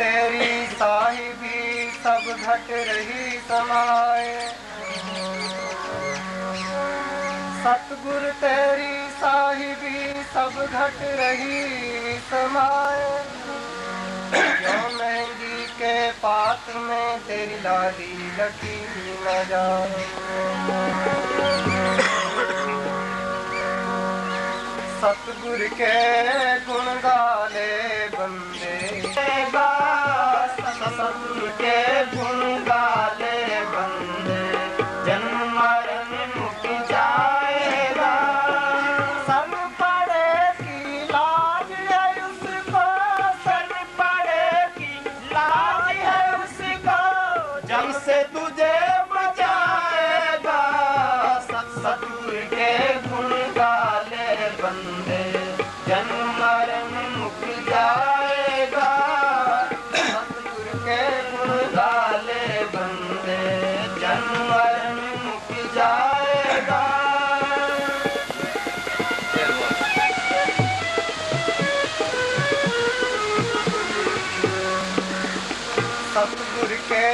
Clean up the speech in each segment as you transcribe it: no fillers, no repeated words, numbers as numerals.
तेरी साहिबी सब घट रही समाए। सतगुर तेरी साहिबी सब घट रही समाए। क्यों मेहंदी के पात्र में तेरी लाली लगी न जाए। सतगुर के गुण गाले बंदे, सतगुर के गुण गाले बंदे, जन्म मरण मुक जाएगा। सन पड़े की लाज है उसको, सन पड़े की लाज है उसको, जम से तुझे बचाएगा। सतगुर के गुण गाले बंदे, जन्म मरण मुक जाएगा। सतगुर के गुण गाले बंदे, जन्म मरण मुक जाएगा। सतगुर के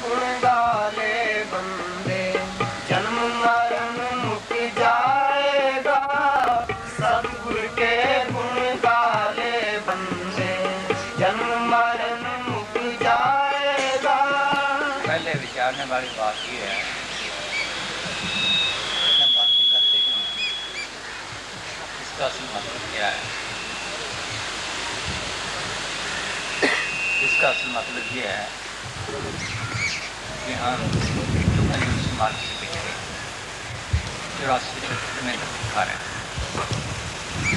गुण गाले बंदे, जन्म मरण मुक जाएगा। सतगुर के गुण गाले बंदे, जन्म मरण मुक जाएगा। पहले विचारने वाली बात ये है, भक्ति करते क्यों, इसका असली मतलब क्या है। इसका असल मतलब ये है कि हम समाज से पिछड़े 84 में खा रहे हैं।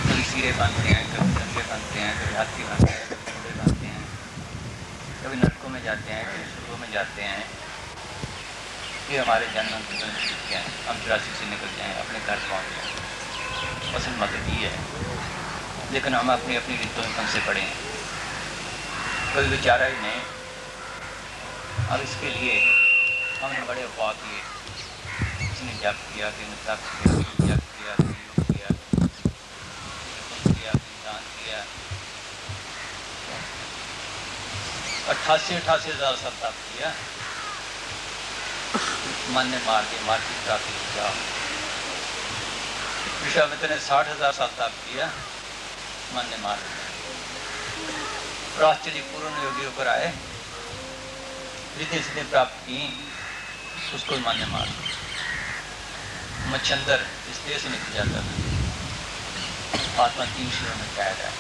कभी सिरे बनते हैं, कभी दंगे बनते हैं, कभी हाथी बनते हैं, कभी घोड़े बनते हैं, कभी नरकों में जाते हैं, कभी स्वर्गों में जाते हैं। ये हमारे जन्म हैं। हम 84 से निकल जाएँ, अपने घर पहुँच जाएँ, असल मतलब ये है। लेकिन हम अपनी अपनी रीतों में फंसे पड़े हैं, कोई विचारा ही नहीं। अब इसके लिए हमने बड़े उपाय किए, किसी ने जप किया, किसी ने तप किया, किसी ने जप किया, किसी ने योग किया, दान किया। 88 हज़ार सब तप किया, मन ने मार के मार की प्राप्ति किया। विश्वामित्र ने 60,000 सब तप किया, मन ने मार दिया। आश्चर्य पूर्ण योगी होकर आए, रिद्धि सिद्धि प्राप्त की, उसको मन ने मार दिया। मच्छंदर इस देश से निकल जाता था। आत्मा 3 शरीरों में कैद है।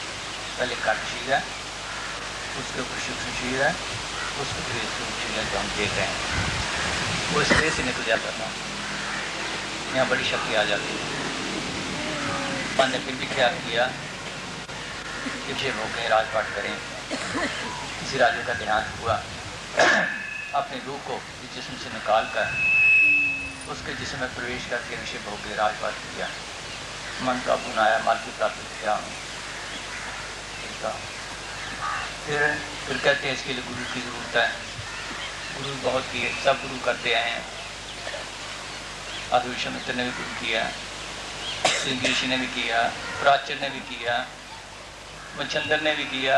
पहले काट शरीर है, उसके ऊपर सूक्ष्म शरीर है, उसके फिर शरीर है जो हम देख रहे हैं। वो इस देश से निकल जाता था। यहाँ बड़ी शक्ति आ जाती है। मन ने फिर भी क्या किया, विजय होकर राजपाट करें। किसी राजा का देहांत हुआ, अपनी रूह को इस जिस्म से निकाल कर उसके जिस्म में प्रवेश करके ऋषि भोग के राजपाट किया। मन का बुनाया, माल की प्राप्ति किया। फिर कहते हैं इसके लिए गुरु की जरूरत है। गुरु बहुत किए, सब गुरु करते आए हैं। आदि विश्वामित्र ने भी गुरु किया, सिंह ऋषि ने भी किया, प्राच्य ने भी किया, मच्छंदर ने भी किया।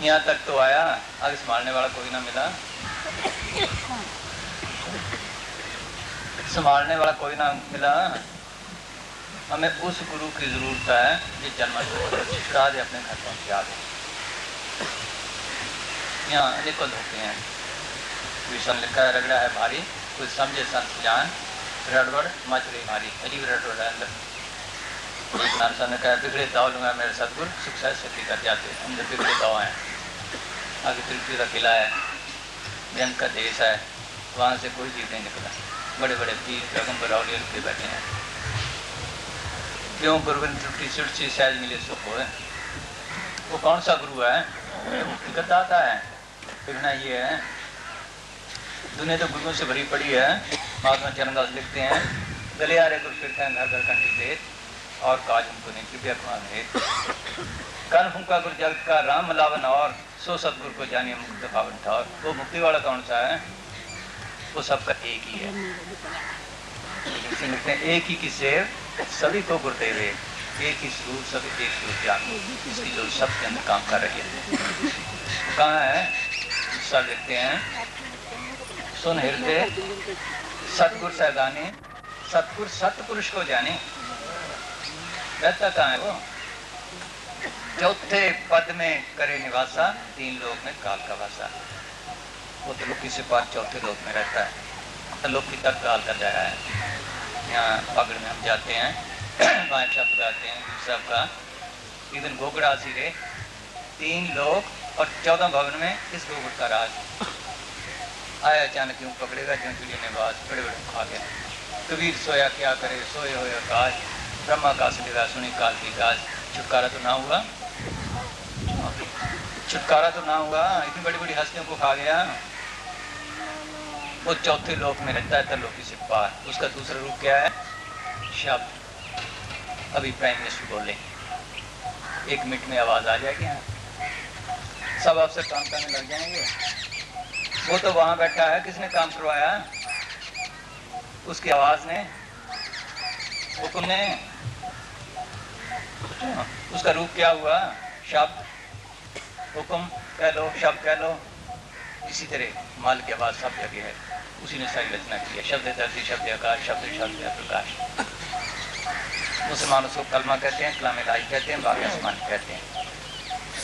यहाँ तक तो आया, आगे संभालने वाला कोई ना मिला। संभालने वाला कोई ना मिला। हमें उस गुरु की जरूरत है जो जन्म छिड़ा दे, अपने घर पहुंचा दे। यहाँ अनेकों धोखे हैं। विषम लिखा है, रगड़ा है भारी, कुछ समझे संत जान, रड़बड़ मच रही मारी। अजीब रड़बड़ है अंदर। ने कहा, बिगड़े दाव लूंगा मेरे सतगुर, सुख सहज शक्ति कर जाते। हम जब बिगड़े दाव हैं, आगे तिरुपति का किला है, जंग का देश है, वहाँ से कोई जीव नहीं निकला। बड़े बड़े पीर पैगम्बर और के बैठे हैं। क्यों गुरु त्रुटि सुटसी सहज मिले सुख हो। वो कौन सा गुरु है? मुक्ति का दाता है। कहना ये है, दुनिया तो गुरुओं से भरी पड़ी है। महात्मा चरणदास लिखते हैं, गले आ रहे गुरु फिरते हैं घर घर कंठी से, और काज उनको नहीं कृपया कुमार है। कन फूका गुरु जगत का राम मिलावन, और सो सतगुरु को जानिए मुक्त पावन ठावर। वो मुक्ति वाला कौन सा है? वो सबका एक ही है। लिखते हैं, एक ही की सेव सभी को गुरुदेव, एक ही स्वरूप सभी एक स्वरूप जान, इसकी जो सबके अंदर काम कर रही है। कहाँ है? सब लिखते हैं, सुन हृदय सतगुर सैदानी, सतगुर सतपुरुष को जाने। रहता कहाँ है वो? चौथे पद में करे निवासा, तीन लोक में काल का वासा। वो तो लोकी से पार चौथे लोक में रहता है, तो लोकी तक काल का दायरा है। यहाँ पगड़ में हम जाते हैं, बाएं शब्द गाते हैं साहब का, इधन घोगड़ा सिरे, तीन लोक और 14 भवन में इस घोगड़ का राज। आया अचानक क्यों पकड़ेगा, क्यों चिड़िया ने बाज बड़े बड़े खा गया। कबीर सोया क्या करे, सोए हो आकाश, ब्रह्मा का लगा सुनी काल की काज। छुटकारा तो ना हुआ, छुटकारा तो ना हुआ, इतनी बड़ी बड़ी हस्तियों को खा गया। वो चौथे लोक में रहता है, तरलोकी से पार। उसका दूसरा रूप क्या है? शब्द। अभी प्राइम मिनिस्टर बोले, 1 मिनट में आवाज आ जाएगी, सब अफसर काम करने लग जाएंगे। वो तो वहां बैठा है, किसने काम करवाया? उसकी आवाज ने, हुक्म ने। उसका रूप क्या हुआ? शब्द। हुक्म कह लो, शब्द कह लो। इसी तरह माल की आवाज सब जगह है, उसी ने सारी रचना की है। शब्द धरती, शब्द आकाश, शब्द शब्द प्रकाश। मुसलमानों को कलमा कहते हैं, कलाम इलाही कहते हैं, बाकी आसमान कहते हैं।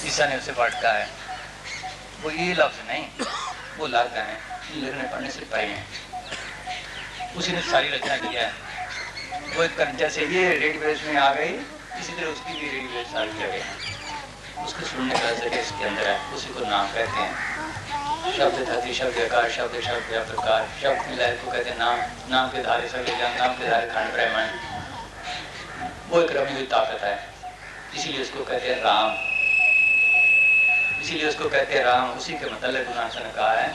ईसा ने उसे भटका है, वो ये लफ्ज नहीं, वो लागा है, लिखने पढ़ने से पाए हैं। उसी ने सारी रचना किया है। वो एक जैसे ये रेडियोस में आ गई, इसी तरह उसकी भी रेडियोस सारी जगह, उसको सुनने का जरिए इसके अंदर है, उसी को नाम कहते हैं। शब्द धरती, शब्द आकाश, शब्द शब्द प्रकाश। शब्द मिला को कहते हैं नाम, नाम के धारे सभी जन, नाम के धारे खंड ब्रह्मांड। वो एक रमी हुई ताकत है, इसीलिए उसको कहते हैं राम, इसीलिए उसको कहते हैं राम। उसी के मतलब गुरु नानक ने कहा है,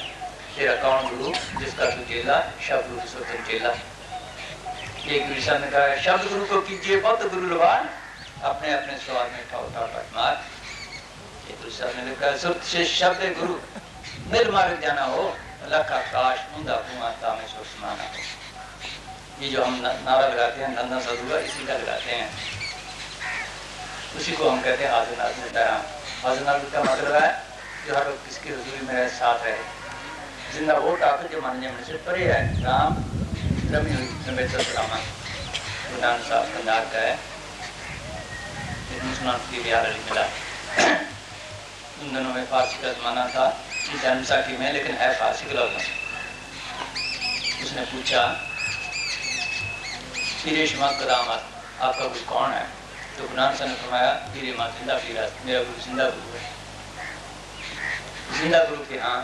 तेरा कौन गुरु जिसका तू चेला, शब्द गुरु सो तुम चेला। एक गुरु साहब ने कहा है, शब्द गुरु को कीजिए बहुत गुरु लवान, अपने अपने स्वाद में ठाव ठाव पटमार। एक गुरु साहब ने लिखा है, सुरत से शब्द गुरु निर्मार्ग जाना हो, लख आकाश मुंदा कुआं तामे सो समाना हो। ये जो हम नारा लगाते हैं, नंदा सदुआ, इसी का लगाते हैं। उसी को हम कहते हैं आजनाद मिटाया। आजनाद का मतलब है जो हर वक्त किसकी हुजूरी में साथ रहे। जिंदा वो ताकत जो मानने में से परे है। राम रमी हुई रामा गुरु नानक साहब पंजाब का है, मुसलमान की बिहार अली मिला। उन दिनों में फारसी का जमाना था, जन्मसाखी में, लेकिन है फारसी का लफ्ज़। उसने पूछा, पीरेश माँ कदामत, आपका गुरु कौन है? तो गुरु नानक ने फरमाया, पीरे माँ जिंदा पीरा, मेरा गुरु जिंदा गुरु है। जिंदा गुरु के हाँ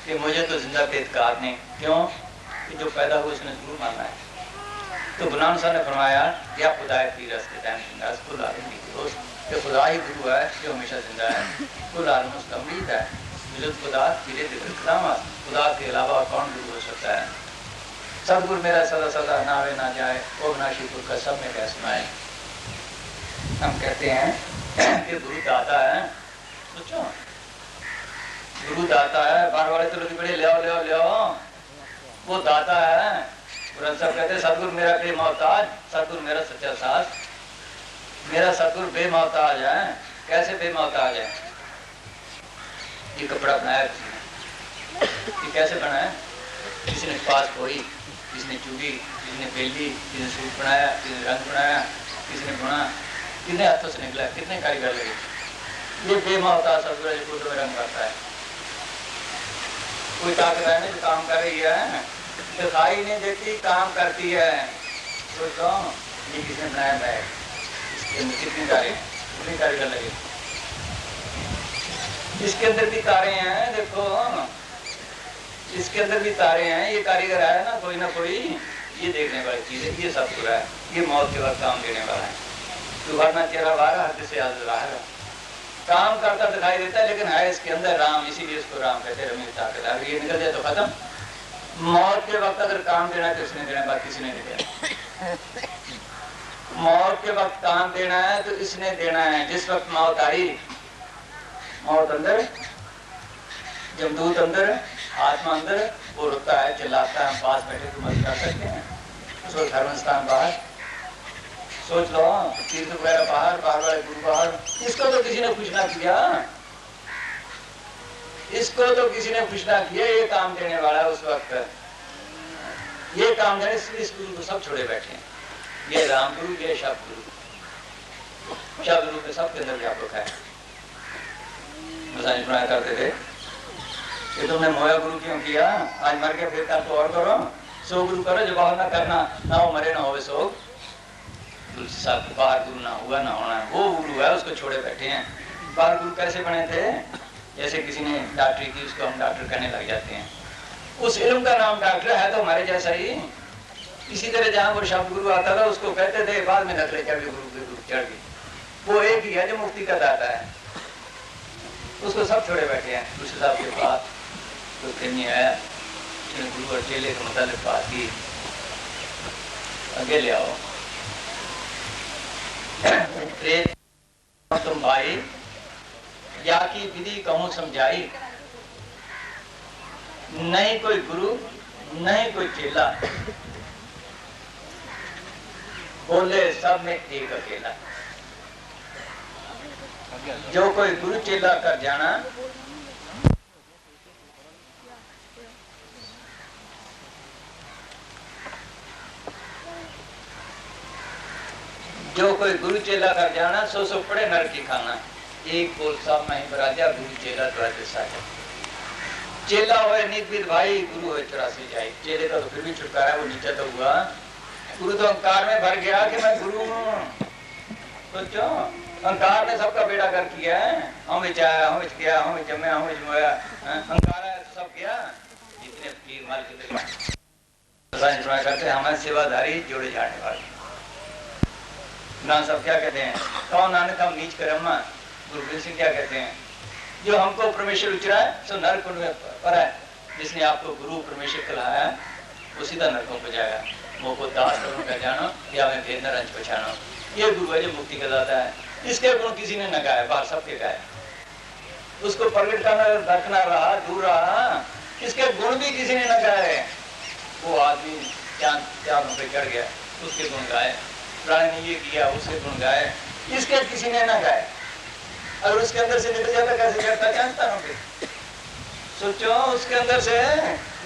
कि मुझे तो जिंदा पे इत्कार नहीं, क्यों कि जो पैदा हुआ उसने जरूर मानना है। तो गुरु नानक ने फरमाया, या खुदा है पीरस के टाइम जिंदा, कुल आलम की दोस्त, कि खुदा ही गुरु है जो हमेशा जिंदा है, कुल आलम उसका उम्मीद है। मिलत खुदा पीरे दिल कदामत, खुदा के अलावा कौन गुरु हो सकता है? सदगुरु मेरा सदा सदा नावे ना जाए, ओ नाशीपुर का सब में कह सुनाए। हम कहते हैं कि गुरु दाता है। सोचो, गुरु दाता है, बार वाले तो लोग बड़े ले आओ ले आओ ले आओ, वो दाता है। सब कहते हैं सदगुरु मेरा बेमोहताज, सदगुरु मेरा सच्चा साथ। मेरा सदगुरु बेमोहताज है। कैसे बेमोहताज है? ये कपड़ा बनाया किसी ने, ये कैसे बना है? किसी ने पास पोई, किसी ने चूड़ी, किसी ने बेली, किसी ने सूट बनाया, किसी ने रंग बनाया, किसी ने बुना, कितने हाथों से निकला, कितने कारीगर लगे। ये बेमोहताज सदगुरु फोटो में रंग करता है। कोई ताकत है जो काम कर रही है, दिखाई नहीं देती, काम करती है। सोचो, ये किसने बनाया बैग, इसके अंदर कितनी तारे, कितनी कारीगर लगे, इसके अंदर भी तारे हैं। देखो, इसके अंदर भी तारे हैं। ये कारीगर है ना कोई, ये देखने वाली चीज है। ये सब पूरा है, ये मौत के वक्त काम देने वाला है। तुम्हारा चेहरा बाहर हाथ से याद बाहर काम करता दिखाई देता है, लेकिन है इसके अंदर राम, इसीलिए इसको राम कहते हैं। रमी ताकत, अगर ये निकल जाए तो खत्म। मौत के वक्त अगर काम देना है तो इसने देना, बाकी किसी ने नहीं देना। मौत के वक्त काम देना है तो इसने देना है। जिस वक्त मौत आई, मौत अंदर, जमदूत अंदर, आत्मा अंदर, वो रोता है, चिल्लाता है, हम पास बैठे तो मदद कर सकते हैं। उसको धर्मस्थान बाहर, सोच लो, तीर्थ वगैरह बाहर, बाहर वाले गुरु बाहर, इसको तो किसी ने कुछ ना किया। इसको तो किसी ने कुछ ना किया, ये काम देने वाला है उस वक्त, ये काम देने इस गुरु को सब छोड़े बैठे हैं। ये राम गुरु, ये शब्द गुरु, शब्द गुरु के सबके अंदर व्यापक है। करते थे कि तुमने मोया गुरु क्यों किया, आज मर के फिर कल तो और करो, सो गुरु करो जो बाहर ना करना, ना वो मरे ना होवे सो। तुलसी साहब बाहर गुरु ना हुआ ना होना, वो गुरु है, उसको छोड़े बैठे हैं। बाहर गुरु कैसे बने थे, जैसे किसी ने डॉक्टरी की, उसको हम डॉक्टर कहने लग जाते हैं। उस इल्म का नाम डॉक्टर है तो हमारे जैसा ही। इसी तरह जहाँ वो शब्द गुरु आता था उसको कहते थे, बाद में नकले चढ़ गई, गुरु के गुरु चढ़ गई। वो एक ही है जो मुक्ति का दाता है, उसको सब छोड़े बैठे हैं। दूसरे साहब के पास तो नहीं आया, गुरु और चेले के मुताबिक बात की, आगे ले आओ। तुम भाई या की विधि कहूं समझाई, नहीं कोई गुरु नहीं कोई चेला, बोले सब में एक अकेला। जो कोई गुरु चेला कर जाना, जो कोई गुरु चेला कर जाना, सो सो पड़े नरक की खाना। एक बोल साहब नहीं बराजा, गुरु चेला द्वारे साजा। चेला होए निविद भाई, गुरु होए 84 जाई। चेले का तो फिर भी छुटकारा, वो नीचे तो हुआ। गुरु तो अहंकार में भर गया कि मैं गुरु हूँ। सोचो, अहंकार ने सबका बेड़ा कर किया है। हम विचाया, हम किया, हम जमे, हम जमाया, अहंकार है तो सब किया। जितने पीर माल करते हमारे सेवाधारी जोड़े जाने वाले ना, सब क्या कहते हैं, कौन नानक हम नीच करम्मा। गुरु गोविंद सिंह क्या कहते हैं, जो हमको परमेश्वर उचरा है सो नरक पर है, जिसने आपको गुरु परमेश्वर कहलाया है वो सीधा नरकों को जाएगा। वो को दास करूं पहचानो, या मैं भेद न रंज पहचानो। ये गुरु है जो मुक्ति का दाता है। इसके गुण किसी ने न गाए, बाहर सबके गाए। उसको प्रकट करना रखना रहा, दूर रहा, इसके गुण भी किसी ने न गाए। वो आदमी चांदों पे चढ़ गया, उसके गुण गाए। प्राणी ने ये किया, उसके गुण गाए। इसके किसी ने न गाए। अगर उसके अंदर से निकल जाता कैसे करता जानता हूँ। सोचो, उसके अंदर से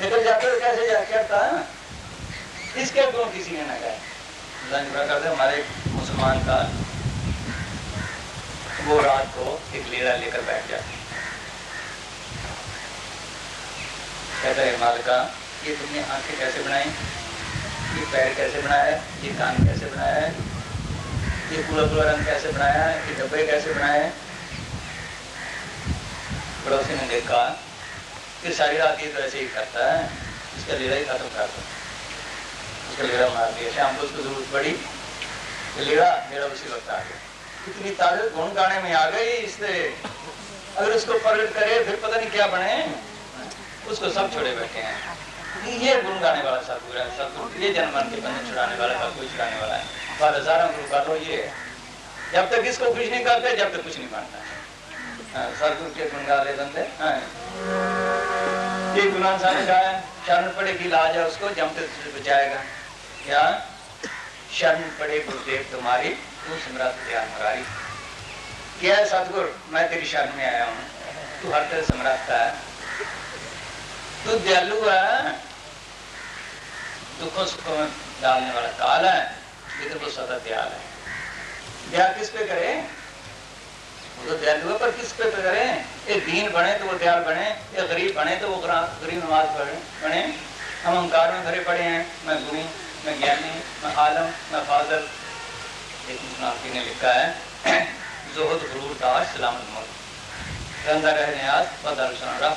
निकल जाता तो कैसे करता। इसके गुण किसी ने न गाए। करते हमारे मुसलमान का वो रात को एक लेरा लेकर बैठ जाता, कहता है मालिका, ये तुमने आंखें कैसे बनाई, ये पैर कैसे बनाया है, ये कान कैसे बनाया है, ये पूरा पूरा रंग कैसे बनाया है, ये डब्बे कैसे बनाए हैं। पड़ोसी ने देखा कि सारी रात ये तो ऐसे ही करता है, इसका लेरा ही खत्म कर दो। उसका लेरा मार दिया। शाम को उसको जरूरत पड़ी, लेरा उसी वक्त आ गया। इतनी ताकत गुण गाने में आ गई इससे, अगर उसको प्रकट करे फिर पता नहीं क्या बने। उसको सब छोड़े बैठे हैं। ये गुण गाने वाला सतगुरु है। सतगुरु ये जन्म के बंधन छुड़ाने वाला, सब कुछ छुड़ाने वाला है। पर हजारों गुरु कर लो, ये जब तक इसको कुछ नहीं करते जब तक कुछ नहीं मानता। सतगुरु के गुण गा ले बंदे। ये गुना सामने गाया, शरण पड़ेगी लाज है उसको, जमते बचाएगा। क्या शरण पड़े गुरुदेव तुम्हारी, तू समरात ध्यान मुरारी। क्या है सतगुरु, मैं तेरी शरण में आया हूँ, तू हर तरह सम्राट का है, तू दयालु है, दुखों सुखों में डालने वाला काल है, लेकिन वो सदा दयाल है। दया किस पे करे, वो तो दयालु है, पर किस पे करे। ये दीन बने तो वो दयाल बने, ये गरीब बने तो वो गरीब नवाज बने। हम अहंकार में भरे पड़े हैं, मैं गुरु, मैं ज्ञानी, मैं आलम, मैं फाजल। एक मुसलमान ने लिखा है, जोहद गुरूर दास सलामत मौत, रंदा रहने आज बदल सुना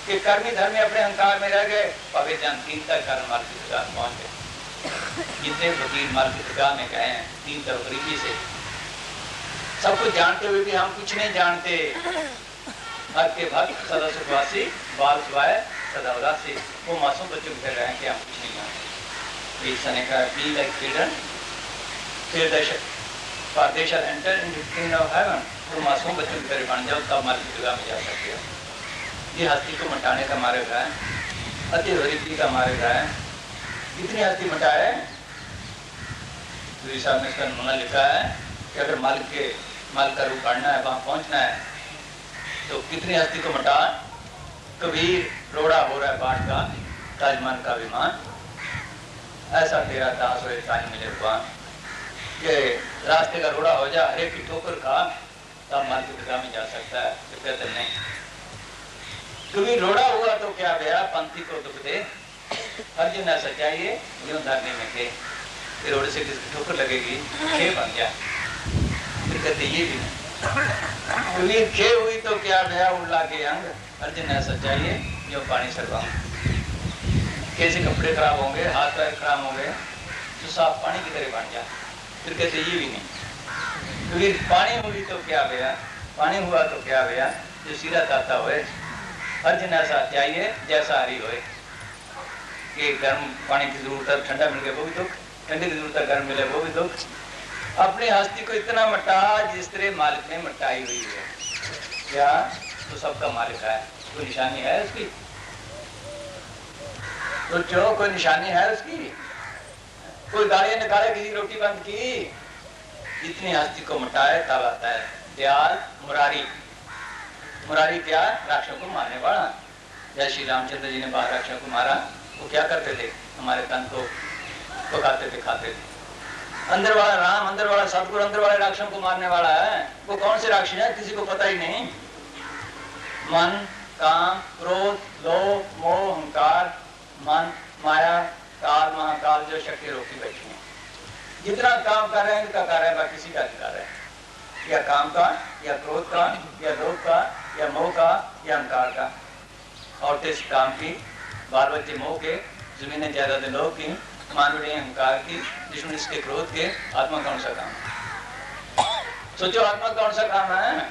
कि कर्मी धर्मी अपने अहंकार में रह गए, पवित्र जान तीन तक कर्म मार्ग की दुकान पहुंच गए। जितने वकील मार्ग की दुकान में गए हैं, तीन तरफ गरीबी से, सब कुछ जानते हुए भी हम कुछ नहीं जानते। भक्त के भक्त सदा सुखवासी, बाल सुहाए सदा उदासी। वो मासूम बच्चों कह रहे हैं कि हम कुछ नहीं जानते। ईसा ने कहा, be like children, फिर दशक परदेश enter in the kingdom of haven. तो मासूम बच्चों की तरह बन जाओ, तब मार्ग की दुकान में जा सकते हो। ये हस्ती को मिटाने का मार्ग है, अति गरीबी का मार्ग है। कितनी हस्ती मिटाए, गुरु साहब ने इसका नमूना लिखा है कि अगर माल का रूप पढ़ना है, वहां पहुंचना है, तो कितनी हस्ती को मिटा। कबीर रोड़ा हो रहा है बाट का, ताजमन का विमान, ऐसा तेरा दास हो ताज मिले भगवान कि रास्ते का रोड़ा हो जा, हरे की ठोकर खा तब मार्केट में जा सकता है, तो कहते नहीं। कबीर रोड़ा हुआ तो क्या गया, पंथी को दुख दे, अर्जुन ऐसा चाहिए यूं धरने में के रोड से किसकी ठोकर लगेगी, खे बन गया। फिर कहते ये भी नहीं, कबीर खे हुई तो क्या गया, उल्ला के अंग, अर्जुन ऐसा चाहिए जो पानी सरवाऊं। कैसे कपड़े खराब होंगे, हाथ पैर खराब होंगे, तो साफ पानी की तरह बन जा। फिर कहते ये भी नहीं, कबीर पानी हुई तो क्या गया, पानी हुआ तो क्या गया, जो सीधा ताता हुए। अर्जुन ऐसा चाहिए जैसा हरी होए, कि गर्म पानी की जरूरत है, ठंडा मिल गया वो भी दुख, ठंडी की जरूरत है, गर्म मिले वो भी दुख। अपनी हस्ती को इतना मटा जिस तरह मालिक ने मटाई हुई है, क्या तो सबका मालिक है, कोई निशानी है उसकी, तो जो कोई निशानी है उसकी, कोई गाड़ियां निकाले किसी रोटी बंद की, इतनी हस्ती को मटाए तब आता है दयाल मुरारी। मुरारी क्या, राक्षसों को मारने वाला। जय श्री रामचंद्र जी ने 12 राक्षसों को मारा, वो क्या करते थे, हमारे तन को पकाते थे, खाते थे। अंदर वाला राम, अंदर वाला सतगुरु, अंदर वाले राक्षसों को मारने वाला है। वो कौन से राक्षस है किसी को पता ही नहीं। मन, काम, क्रोध, लोभ, मोह, अहंकार, मन, माया, काल, महाकाल जो शक्ति रोकी बैठी है। जितना काम कर रहे हैं इनका कार्य है, बाकी किसी का अधिकार है, या काम का, या क्रोध का, या लोभ का, या मोह का, या अहंकार का। औरतें काम की, बाल बच्चे मोह के, जमीनें जायदादें लोभ की, मानवीय अहंकार की, दुश्मन इसके क्रोध के। आत्मा कौन सा काम, सोचो आत्मा कौन सा काम है।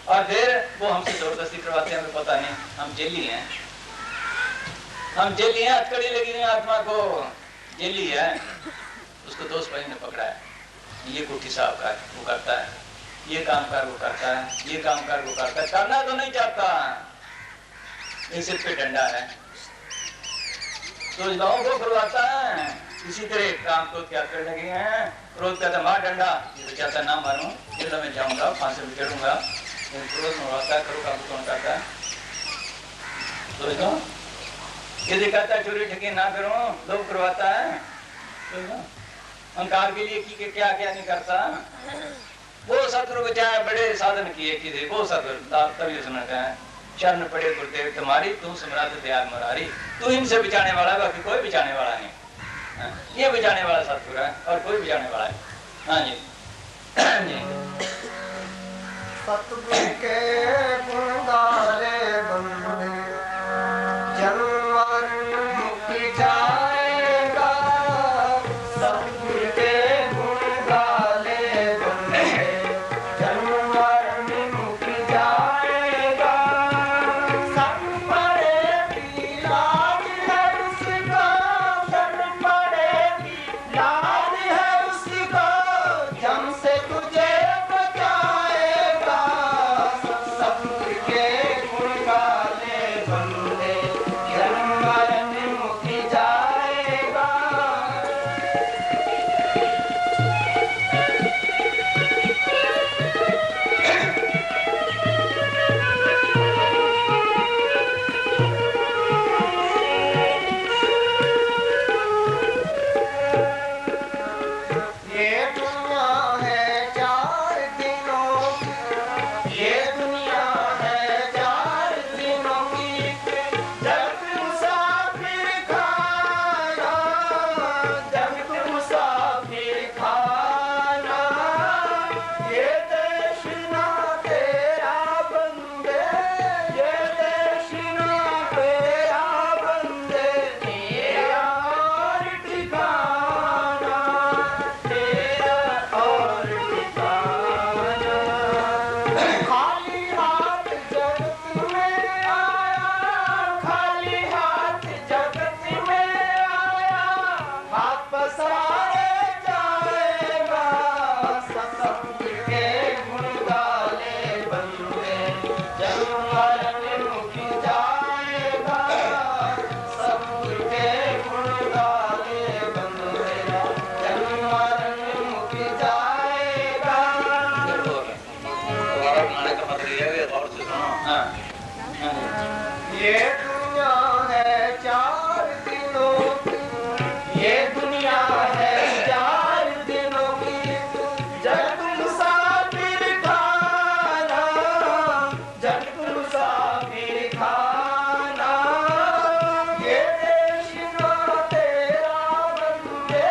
और फिर वो हमसे जबरदस्ती करवाते हैं, हमें पता नहीं, हम जेली हैं, हम जेली हैं, हथकड़ी लगी हुई आत्मा को, जेली है। उसको दोस्त भाई ने पकड़ा है, ये कोठी साहब का है, वो करता है, ये काम कर वो करता है, ये काम कर वो करता है, करना तो नहीं चाहता, सिर पे डंडा है, तो लोगों को करवाता है। इसी तरह काम को क्या करने लगे हैं, क्रोध कहता मार डंडा, ये तो चाहता ना मारूं, जेल में जाऊंगा, फांसी में चढ़ूंगा, क्रोध मरवाता है, करो काम कौन करता है, तो ये कहता है चोरी ठगी ना करो, लोग करवाता है, अहंकार के लिए की क्या क्या नहीं करता। वो सतगुरु बचाए बड़े साधन किए किसी वो सतगुरु तभी सुनता है, शरण पड़े गुरुदेव तुम्हारी, तू समरात दयाल मुरारी। तू इनसे बचाने वाला है, बाकी कोई बचाने वाला नहीं। ये बचाने वाला सतगुरु है और कोई बचाने वाला है। हाँ जी, सतगुरु के गुण गाले बंदे, जन्म मरण मुक्ति जाएगा। सतगुरु के गुण गाले बंदे, जन्म मरण मुक्ति जाएगा। सब पड़ेगी लाज है उसका, सब पड़ेगी लाज है उसका, जम से तुझे बचाएगा। सतगुरु के गुण गाले बंदे, जन्म मरण मुक्ति जाएगा। ये दुनिया है 4 दिनों की, ये दुनिया है 4 दिनों की, जब मुसाफिर खाना, जब मुसाफिर खाना। ये देश ना तेरा बंदे, ये देश ना तेरा बंदे, तेरा और ठिकाना, तेरा और ठिकाना। खाली हाथ जगत में आया, खाली हाथ जगत में आया, वापस आए जाएगा। सतगुरु के गुण गाले बंदे, जन्म मरण मुक्ति जाएगा। सतगुरु के गुण गाले बंदे, जन्म मरण मुक्ति जाएगा। दोबारा बनाने का मतलब ये है कि और से सुनो। हाँ, हाँ। ये दुनिया है 4 दिनों की, ये दुनिया है 4 दिनों की, जब मुसाफिर खाना, जब मुसाफिर खाना, ये देश ना तेरा बंदे,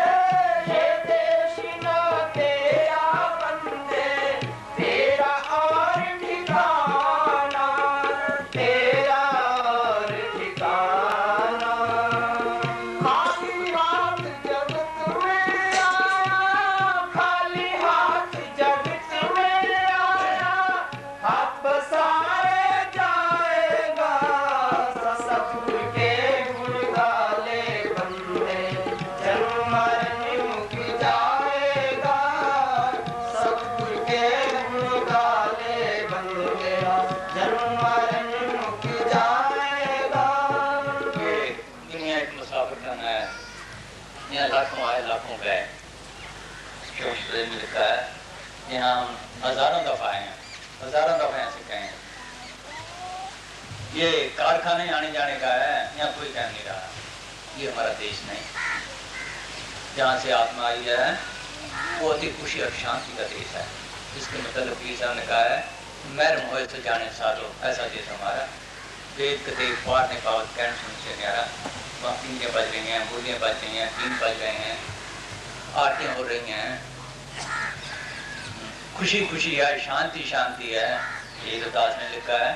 ये देश ना तेरा बंदे, तेरा और ठिकाना, तेरा और ठिकाना। खाली हाथ जगत में आया, खाली हाथ जगत में आया, हाथ पसारे जाएगा, ससुर के गुण गाले बंदे, जन्म मरण मुक जाएगा, ससुर के गुण गाले बंदे, जन्म मरण मुक जाएगा। ये दुनिया एक मुसाफिर खाना है, यहाँ लाखों आए लाखों गए। में लिखा है यहाँ हम हजारों दफा आए हैं, हजारों दफा ऐसे गए हैं। ये कारखाने आने जाने का है, यहाँ कोई कह नहीं रहा। ये हमारा देश नहीं, जहाँ से आत्मा आई है वो अति खुशी और शांति का देश है। जिसके मतलब पीर साहब ने कहा है मैर मोह से जाने सालो, ऐसा देश हमारा। वेद कते पार ने पावत कहने सुनते न्यारा। वहाँ पींगे बज रही हैं, बोलियाँ बज रही हैं, बीन बज रहे हैं, आरतियाँ हो रही हैं, खुशी खुशी है, शांति शांति है। ये तो दास ने लिखा है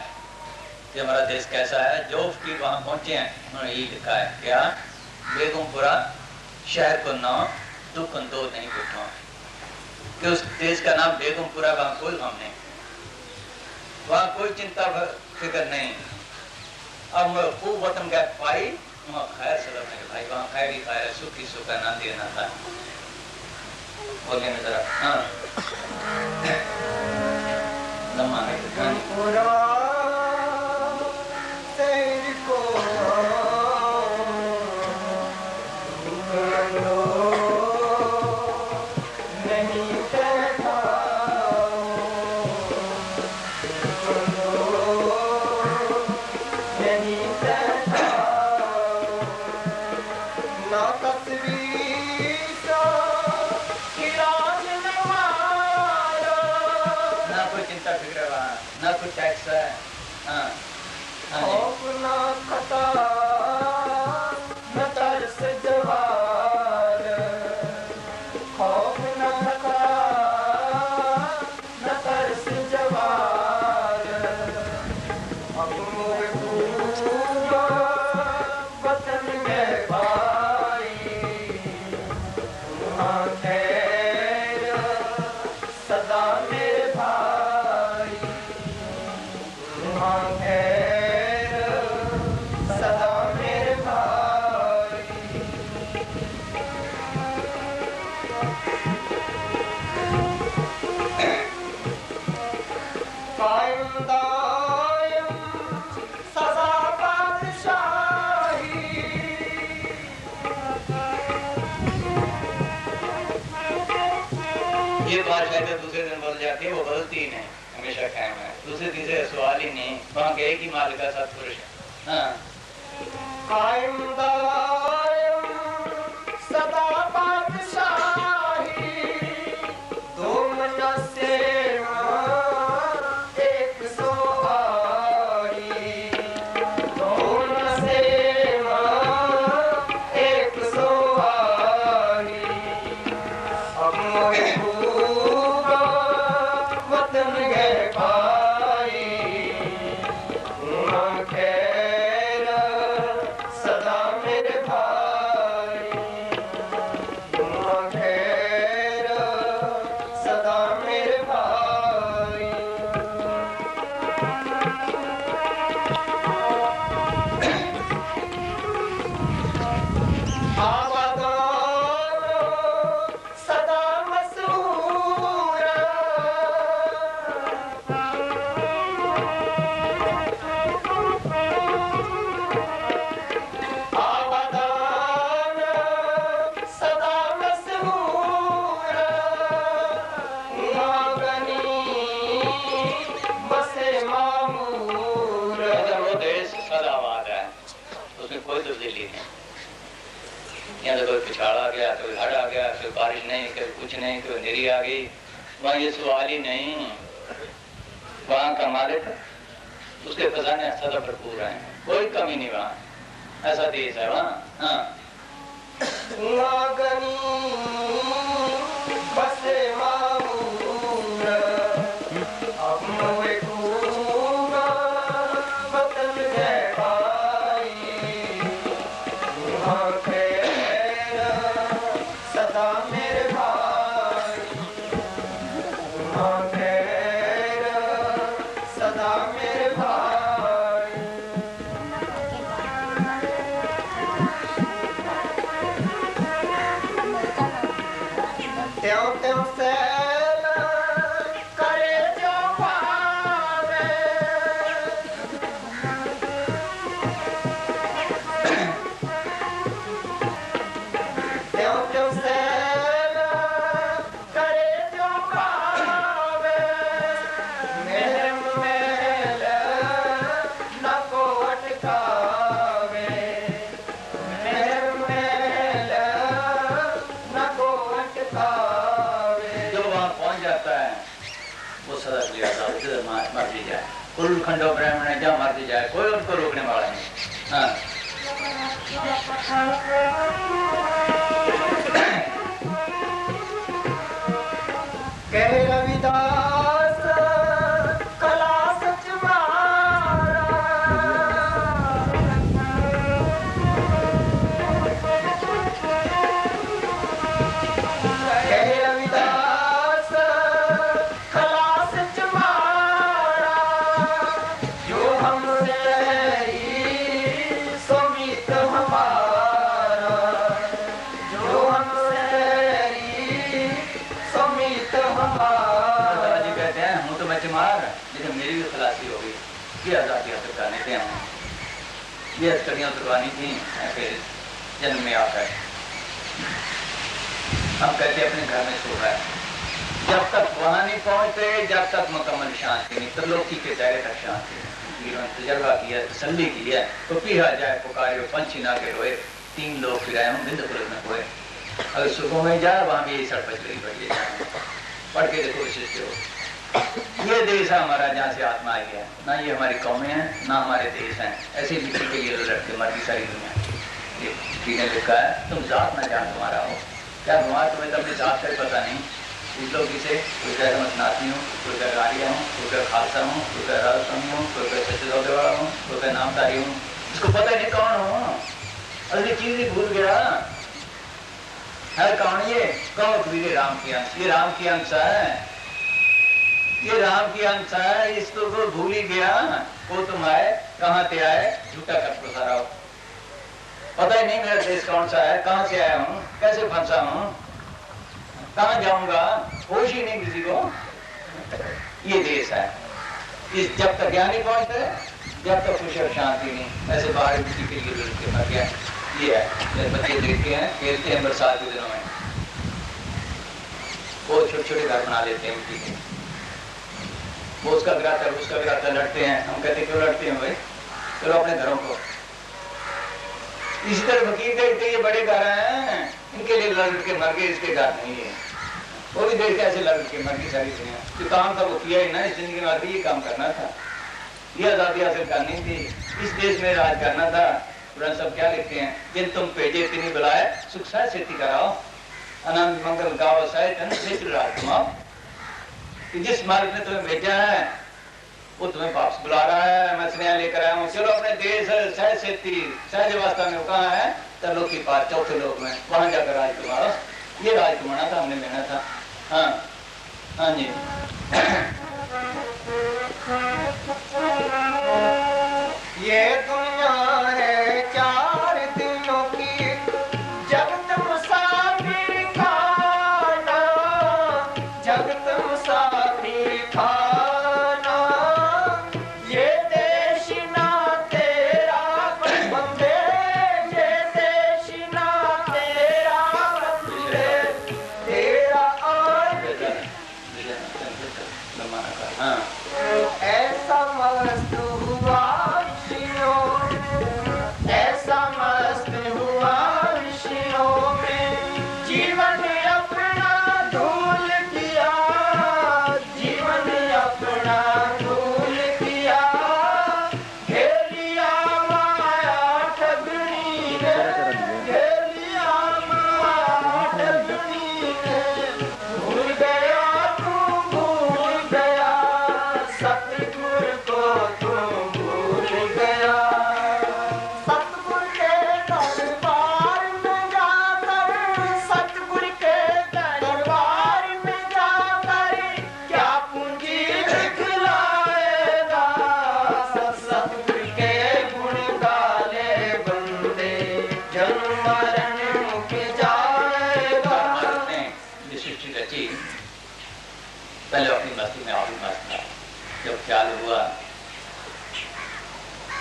कि हमारा देश कैसा है। जो की वहाँ पहुँचे हैं उन्होंने यही लिखा है क्या, बेगमपुरा शहर को नाम दुख दो नहीं बुझो, कि उस देश का नाम बेगमपुरा, वहाँ कोई गम नहीं, वहाँ कोई चिंता फिक्र नहीं। अब खूब वतन का पाई वहाँ खैर सलाम है भाई, वहाँ खैर ही खैर है, सुख ही सुख है, ना देना था। बोलिए ना जरा। हाँ लम्हा नहीं पूरा तेरे को लो नहीं कहता, नहीं कहता, ना तस्वीर का इलाज नवारा, ना कोई चिंता फिक्र है वहाँ, ना कोई टैक्स है। हाँ हाँ जी। खौफ ना खता न तरस जवार, खौफ न खता न तरस जवार, अब महबूबा वतन में भाई, वहाँ खैर सदा मेरे भाई, वहाँ खैर सदा मेरे भाई। कायम दायम सदा बादशाही, ये बात शायद दूसरे दिन बदल जाती है, वो बदलती ही नहीं, हमेशा कायम है। दूसरे तीसरे सवाल ही नहीं, वहाँ के एक ही मालिक का सत्पुरुष है। हाँ कायम दायम सदा बादशाही, दो मन सेवा एक सोहाई, दो मन सेवा एक सोहाई, अब महबूबा वतन गए पाई, वहाँ खैर सदा मेरे भाई, वहाँ खैर सदा मेरे भाई। आबादान सदा मसूर, कोई तब्दीली नहीं। यहाँ तो कोई पिछाड़ आ गया, कोई हड़ आ गया, कोई बारिश नहीं, कोई कुछ नहीं, कोई अंधेरी आ गई। वहाँ ये सवाल ही नहीं। वहाँ का मालिक, उसके खजाने सदा भरपूर हैं, कोई कमी नहीं वहाँ। ऐसा देश है वहाँ। हाँ नागनी बसे मामूर अपनों कूगा वतन है भाई वहाँ खैर सदा मेरे भाई वहाँ खैर सदा मेरे भाई त्यों त्यों सैल करे जो पावे त्यों त्यों सैल करे जो पावे मेहरम मेल न को अटकावे मेहरम मेल न को अटकावे। जो वहाँ पहुँच जाता है वो सदा के लिए आता है, उधर मर्जी जाए। कुल खंडो ब्राह्मण है, जहाँ मर्जी जाए, कोई उनको रोकने वाला नहीं। हाँ कहे रविदास कला सच मारा कहे रविदास कला सच मारा जो हमसे सुमित हमारा जो हमसे सुमित हमारा। दादाजी कहते हैं हूँ तो मैं चमार, लेकिन मेरी भी खलासी हो गई। ये आज़ादी हासिल करने थे हम, ये हथकड़ियाँ उतरवानी थी फिर जन्म में आकर। हम कहते अपने घर में सो रहा है, जब तक वहाँ नहीं पहुँचते, जब तक मुकम्मल शांति नहीं, त्रिलोकी के दायरे तक शांति नहीं। तजर्बा किया, तसल्ली की है, तो पीहा जाए पुकारे पंछी ना के रोए, 3 लोग फिर आए हम बिंद पुरुष में हुए। अगर सुबह में जाए वहाँ भी यही सड़ पचड़ी पड़ी है, पढ़ के देखो कोशिश करो। ये देश है हमारा जहाँ से आत्मा आई है, ना ये हमारी कौमें हैं ना हमारे देश हैं। ऐसी लिखी के लिए लड़के मर गई सारी दुनिया। ये ने लिखा है तुम जात ना जान तुम्हारा हो, क्या तुम्हारा तुम्हें तो अपनी जात का पता नहीं। पूछ लो किसे, कोई कह मसनाती हूँ, कोई कह गाड़िया हूँ, कोई कह खालसा हूँ, कोई कह राजस्थानी हूँ, कोई कह सच्चे सौदे वाला हूँ, कोई कह नामधारी हूँ। इसको पता ही नहीं कौन हो, अगली चीज ही भूल गया है। कौन ये कहो वीर राम की अंश, ये राम की अंश है, ये राम की अंश है। इसको तो भूल ही गया। वो तुम आए कहाँ से आए, झूठा कर प्रसारा हो, पता ही नहीं मेरा देश कौन सा है, कहाँ से आया हूँ, कैसे फंसा हूँ, कहाँ जाऊंगा, होश ही नहीं किसी को। ये देश है। इस जब तक ज्ञान नहीं पहुंचते, जब तक खुशी और शांति नहीं। ऐसे बाहर किसी के लिए लड़के मर गया। ये है बच्चे देखते हैं, खेलते हैं बरसात के दिनों में, वो छोटे छोटे घर बना लेते हैं मिट्टी के, वो उसका गिराता है उसका गिराता, लड़ते हैं। हम कहते क्यों लड़ते हैं भाई, चलो अपने घरों को। इसी तरह फकीर देखते ये बड़े घर हैं, इनके लिए लड़ के मर गए, इसके घर नहीं है। वो भी देखते ऐसे लड़ के मर गई सारी दुनिया। जो काम था वो किया ही ना, इस जिंदगी में आगे ये काम करना था, ये आजादी हासिल करनी थी, इस देश में राज करना था। पुराने सब क्या लिखते हैं, जिन तुम भेजे तिनी बुलाए, सुख साय सेती कराओ, आनंद मंगल गाओ साय तन मित्र राज कमाओ। जिस मालिक ने तुम्हें भेजा है वो तुम्हें वापस बुला रहा है, मैं स्नेह लेकर आया हूँ, चलो अपने देश सह सेती सहज अवस्था में कहाँ है, तरलोक की पार चौथे लोक में, वहां जाकर राज कमाओ। ये राज कमाना था, हमने लेना था। हाँ हाँ जी। ये दुनिया है 4 दिनों की, जगत मुसाफिर खाना, जगत मुसाफिर खाना। ये देश ना तेरा बंदे, ये देश ना तेरा बंदे, तेरा ऐसा मस्त हुआ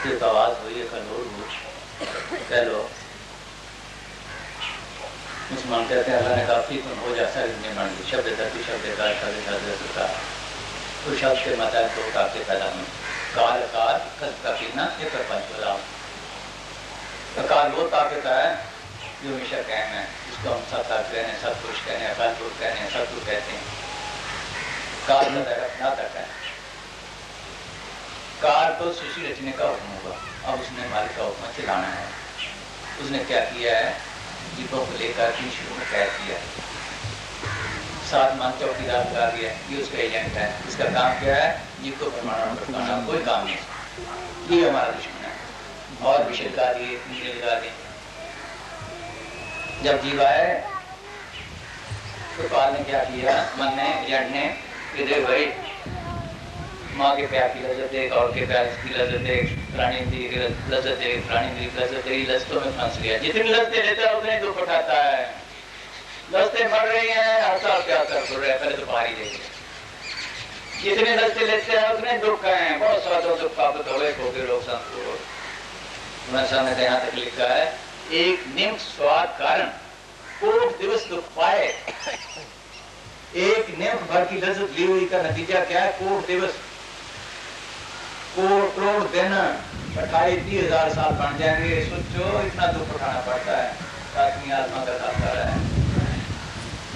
एक आवाज हुई है कलोर कह लो। मुसलमान कहते हैं अल्लाह ने काफी तुम हो जा सकते बन गई शब्द धरती शब्द का तो शब्द के मत तो काफी पैदा हुई काल काल कस का पीना एक काल वो ताकत है जो हमेशा कहना है जिसको हम सत्ता कहते हैं सतपुरुष कहते हैं अकाल पुरुष कहते हैं सतपुरुष कहते हैं। काल का अपना तक है काल तो सृष्टि रचने का हुक्म होगा। अब उसने मालिक का हुक्म चलाना है। उसने क्या किया है जीपों को लेकर 3 शुरू में कैद किया 7 मान चौकीदार लगा दिया। ये उसका एजेंट है। इसका काम क्या है जीप को परमाणु भटकाना कोई काम नहीं। ये हमारा दुश्मन है और विषय लगा दिए इंद्रिय लगा दिए। जब जीव आए तो काल ने क्या किया मन ने एजेंट ने कि देख भाई माँ के प्यार की लज्जत देख और के प्यार की लज्जत देख प्राणी की लज्जत देख प्राणी की लज्जत तेरी लज्जतों में फंस गया। जितनी लज्जतें लेता है उतने दुख उठाता है। लज्जतें बढ़ रही हैं हर साल क्या कर रहे हैं पहले तो बाहरी देखिए जितने लज्जतें लेते हैं उतने दुख हैं। बहुत स्वादों दुख प्राप्त हो लोग संत यहाँ तक लिखा है एक निम्न स्वाद कारण कोट दिवस दुख पाए। एक निम्न भर की लज्जत ली हुई का नतीजा क्या है कोट दिवस करोड़ दिन 28,000 साल बन जाएंगे। सोचो इतना दुख उठाना पड़ता है। आत्मी आत्मा का साथ है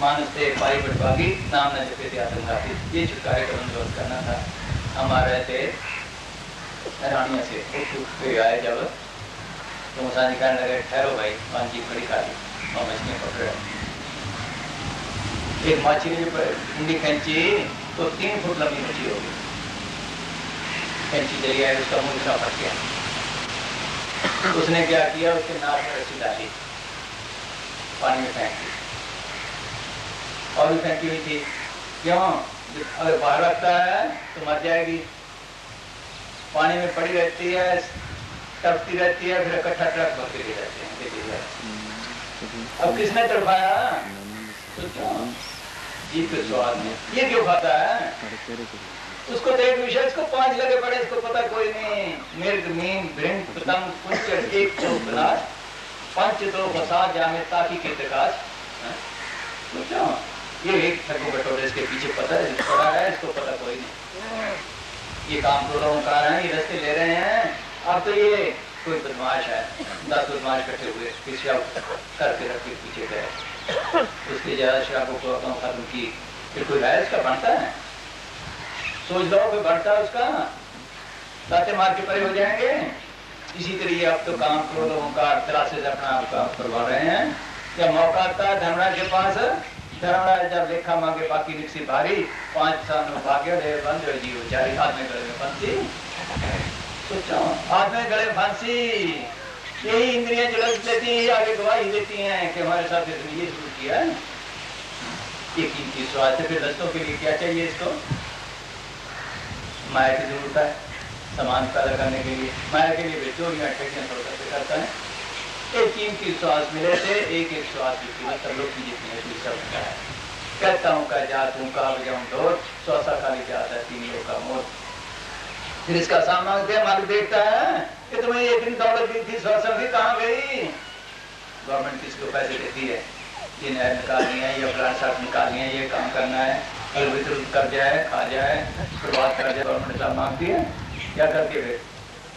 मानस थे पाई बटवागी नाम न जपे थे आतंकवादी। ये छुटकारे का बंदोबस्त करना था। हमारे थे रानिया से आए जब तो मुसाजी कहने लगे ठहरो भाई 5 जीप खड़ी खा ली और मछलियाँ पकड़े। एक मछली जो कुंडी खींची तो 3 फुट लंबी मछली होगी। खींची चली आई उसका मुंह इतना फट गया। उसने क्या किया उसके नाक में रस्सी डाली पानी में फेंक दी और भी फेंकी हुई थी। क्यों अगर बाहर रखता है तो मर जाएगी। पानी में पड़ी रहती है तड़पती रहती है फिर इकट्ठा ट्रक भरती रहते हैं। अब किसने तड़पाया जीव के स्वाद में। ये क्यों खाता है उसको देख विषय इसको 5 लगे पड़े इसको पता कोई नहीं। मिर्ग मीन भृंग पतंग कुछ एक चौ विनाश पंच दो फसाद जामे ताकि के प्रकाश। ये एक ठगो बटोरे इसके पीछे पता है पड़ा है इसको पता कोई नहीं। ये काम तो लोगों का रहे हैं ये रस्ते ले रहे हैं। अब तो ये कोई बदमाश है 10 बदमाश इकट्ठे हुए किस करके रख के पीछे गए उसके ज्यादा शराबों को खत्म की फिर कोई है इसका बनता है। सोच लो कोई बनता है उसका लाते मार के परे हो जाएंगे। इसी तरीके अब तो काम करो लोगों का तलाशे से अपना आपका करवा रहे हैं। जब मौका आता है धर्मराज के पास धर्मराज जब लेखा मांगे बाकी निकसी भारी 5 साल में भाग्य दे बंद हो जीव जारी हाथ में गले में फंसी। सोचो हाथ में गले फांसी यही इंद्रियां जलक देती है आगे गवाही देती हैं कि हमारे साथ इसने ये शुरू किया है। ये कीमती स्वाद है। फिर रस्तों के लिए क्या चाहिए इसको माया की जरूरत है सामान पैदा करने के लिए। माया के लिए चोरियां ठगियां थोड़ा करता है। एक कीमती श्वास मिले थे एक श्वास की कीमत सब लोग की जितनी है सब का है। कहता हूँ का जात हूँ कहा बजाऊँ ढोल श्वासा खाली जाता है 3 लोग का मोर। फिर इसका सामान दे मालिक देखता है कि तुम्हें एक दिन दौलत दी थी श्वासा भी कहाँ गई। गवर्नमेंट किसको पैसे देती है ये नहर निकालनी है या प्लान साफ निकालनी है ये काम करना है कल वितरण कर जाए खा जाए शुरुआत कर जाए गवर्नमेंट साहब मांगती है क्या करती है फिर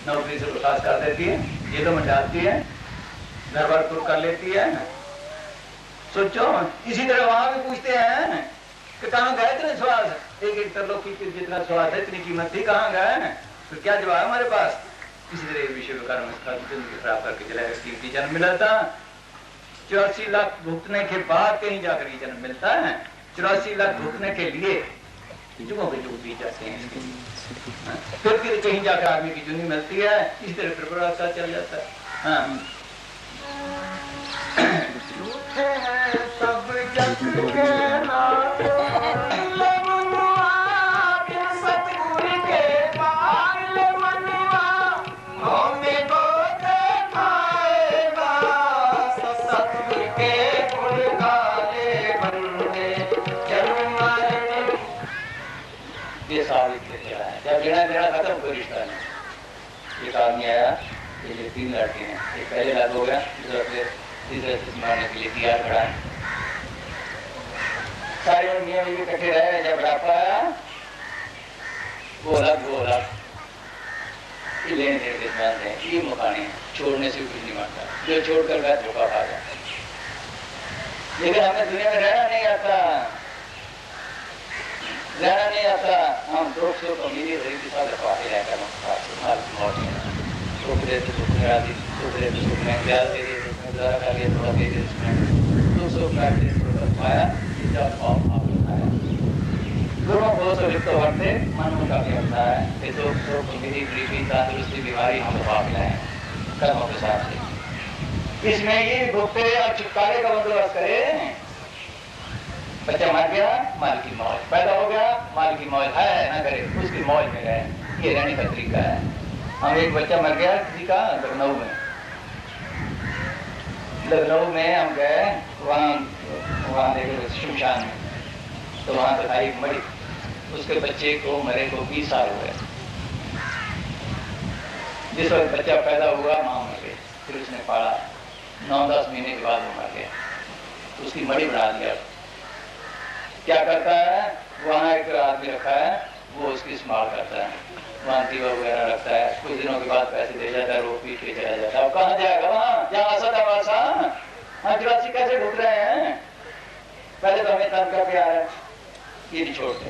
नौकरी से बर्खास्त कर देती है जेलों में डालती है घर बार पुर कर लेती है। सोचो इसी तरह वहां भी पूछते हैं कि कहाँ गए इतने स्वाद एक तरलोकी की जितना स्वाद है इतनी कीमत थी कहाँ गए। फिर क्या जवाब हमारे पास इसी तरह विषय खराब करके चला कीमती जन्म मिला था। 84 लाख भुगतने के बाद कहीं जाकर ये जन्म मिलता है। 84 लाख भुगतने के लिए जुगों के जुग बीत जाते हैं फिर कहीं जाकर आदमी की जुनी मिलती है। इसी तरह फिर बड़ा चल जाता है। हाँ सब जग के नाम सतगुरु के पाल मनवा हमें गोद खाएगा सतगुरु के गुण गाले बंदे जन्म ये साबित है जब लेना देना खत्म कोई रिश्ता नहीं। एक आदमी आया, ये 3 लड़के हैं, एक पहले लाभ हो गया, दूसरा फिर तीसरे से मारने के लिए तैयार खड़ा है। सारे मियाँ बीवी इकट्ठे रहे, जब बुढ़ापा आया वो अलग ये लेने देने के बात है, ये मुकाने हैं, छोड़ने से कुछ नहीं मानता, जो छोड़कर गया धोखा खा गया। लेकिन हमें दुनिया में रहना नहीं आता, हम दोस्तों को मिली रही दिशा पाते रहकर छोकरे तो सुख में आदि, छोकरे तो सुख में प्यार दे दिए, उसमें द्वारा कर लिया, थोड़ा दे दिए, उसमें 200 प्रैक्टिस पाया, जब गुरुओं को तो लिप्त बढ़ते मन में काफी होता है, ये तो मेरी गरीबी तंदुरुस्ती बीमारी हम पाप लाए कर्मों के साथ से। इसमें ये भुगते और छुटकारे का बंदोबस्त करे। बच्चा मर गया, माल की मौज, पैदा हो गया, माल की मौज है ना करे, उसकी मौज में रहे, ये रहने का तरीका है। हम एक बच्चा मर गया किसी का लखनऊ में हम गए, वहाँ देखे शमशान में, तो वहाँ दिखाई मरी, उसके बच्चे को मरे को 20 साल हुए। जिस वक्त बच्चा पैदा हुआ माँ मर गई, फिर उसने पाला, 9-10 महीने के बाद वो मर गया, उसकी मड़ी बना दिया। क्या करता है, वहाँ एक आदमी रखा है, वो उसकी संभाल करता है, वहाँ दीवा वगैरह रखता है, कुछ दिनों के बाद पैसे दे जाता है, रोक पीट के चला जाता है। कहाँ जाएगा, वहाँ जहाँ आशा था वासा, आदिवासी कैसे घुट रहे हैं, पहले तो हमें तन का प्यार है, ये नहीं छोड़ते।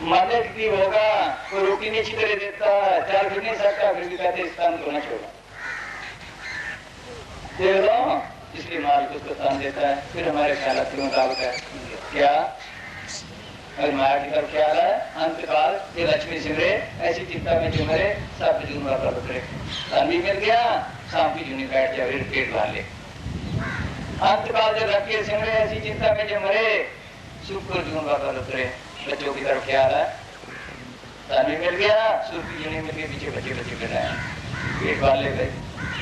मरने की होगा, कोई रोटी नहीं अच्छी तरह देता, चल फिर नहीं सकता, फिर भी कहते इस तन को न छोड़ो, देख लो, इसलिए माल को उसको तन देता है। फिर हमारे ख्याल के मुताबिक है क्या, अगर माया की तरफ ख्याल है, अंतकाल ये लक्ष्मी सिमरे, ऐसी चिंता में जो मरे सब जून वाला उतरे, तन भी मिल गया, शाम की जूनी बैठ जाए, फिर पेट भर ले। अंतकाल जो रखिए सिमरे, ऐसी चिंता में जो मरे, शुक्र जून वाला उतरे। बच्चों की तरफ ख्याल है, तन भी मिल गया, सूर्य की जूनी मिल गई, पीछे बच्चे फिर रहे हैं, पेट भर ले गए।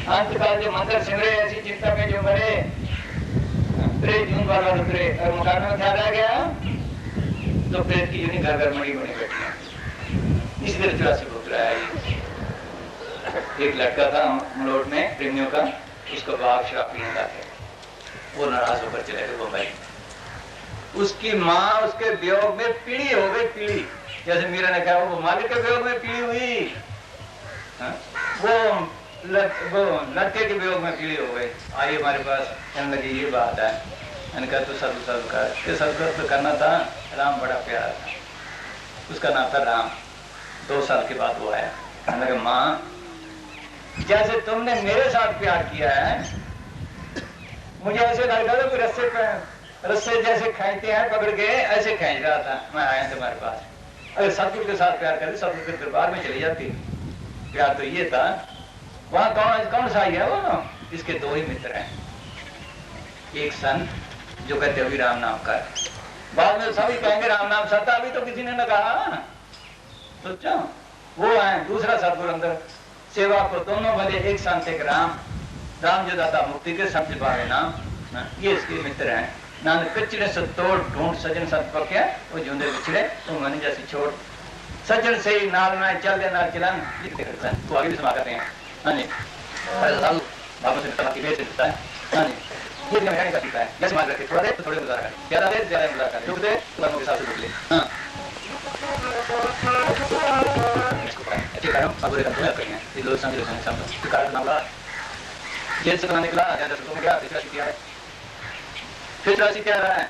अंतकाल जो मंदिर सिमरे, ऐसी चिंता में जो मरे, जून वाला उतरे। और मकान में ख्याल आ गया तो प्रेत की यूनी घर घर मड़ी बने बैठी है। इसी तरह 84 भूत रहा है। एक लड़का था मलोट में प्रेमियों का, उसका बाप शराब पीने लगा, वो नाराज होकर चले गए मुंबई। उसकी माँ उसके वियोग में पीड़ी हो गई, पीड़ी, जैसे मीरा ने कहा वो मालिक के वियोग में पीड़ी हुई, वो लड़के के वियोग में पीड़ी हो गई। आई हमारे पास, कहने लगी ये बात है, मैंने कहा तो सब कर, सब तो करना था। राम बड़ा प्यारा था, उसका नाम था राम। 2 साल के बाद वो आया, कहने लगा माँ जैसे तुमने मेरे साथ प्यार किया है, मुझे ऐसे लगता था कोई रस्से जैसे खींचते हैं पकड़ के, ऐसे खींच रहा था। मैं आया तुम्हारे पास, अगर सतगुरु के साथ प्यार करते सतगुरु के दरबार में चली जाती। प्यार तो ये था। वहां कौन सा है वो, इसके 2 ही मित्र हैं, एक संत जो कहते अभी राम नाम का, बाद में सभी कहेंगे राम नाम सत्ता, अभी तो किसी ने न कहा, सोचो वो है। दूसरा सतगुरु अंदर सेवा को दोनों भले, एक संत एक राम जो दाता मुक्ति के सब पावे नाम, ये इसके मित्र हैं। नानक कचरे से तोड़ ढूंढ सजन सत पक्या, वो जूंदे बिछड़े तो मन जैसी छोड़, सजन से ही नाल में चल दे नाल चलन, लिखते करते हैं। तो आगे भी समा करते हैं। हाँ जी, बाबा से तलाकी भेज देता है। हाँ जी, ये मेहरबानी करता है, जैसे मान रखे थोड़ा दे तो थोड़े गुजारा कर, ज्यादा दे ज्यादा गुजारा कर, दुख दे तो कर्मों के साथ दुख ले। हाँ अच्छे कारण अब बुरे कर्म करते हैं, ये लोग समझ समझ कारण मामला जेल से निकला, ज्यादा सुखों में गया, तीसरा सीखा है, फिर 84 क्या रहा है।